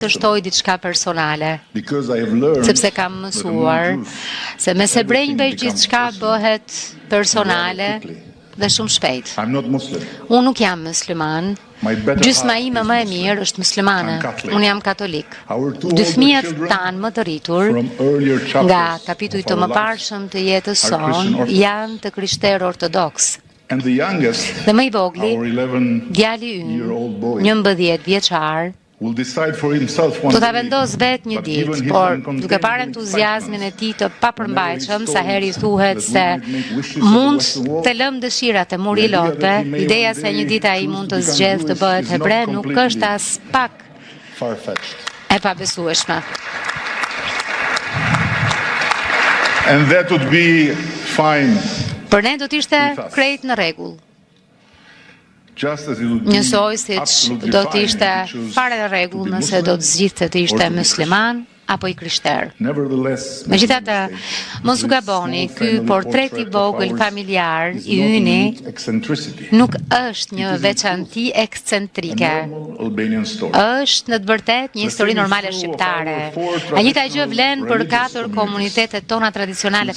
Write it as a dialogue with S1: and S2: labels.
S1: të shtoj diçka personale, sepse kam mësuar se me së brenjve gjithçka bëhet personale dhe shumë shpejt. Unë nuk jam musliman, gjysma ime më e mirë është muslimane, unë jam katolik. Dy fëmijët tanë më të rritur, nga kapitujt të mëparshëm të jetës sonë, janë të krishterë ortodoks. Dhe më i vogli, djali ynë, 11 vjeçar, do ta vendos vetë një ditë, por duke parë entuziazmin e tij të papërmbajtshëm, sa herë i thuhet se mund të lëm dëshirat e muri lotëve, ideja se një ditë ai mund të zgjedhë të bëhet hebre nuk është as pak e pabesueshme.
S2: And that would be fine.
S1: Për ne do të ishte krejt në rregull. Njësoj siç do të ishte fare në rregull nëse do të zgjidhte të ishte musliman apo i krishter. Megjithatë, mos u gaboni, ky portret i vogël familjar i yni nuk është një veçanti ekscentrike. Është në të vërtetë një histori normale shqiptare. E njëjta gjë vlen për 4 komunitetet tona tradicionale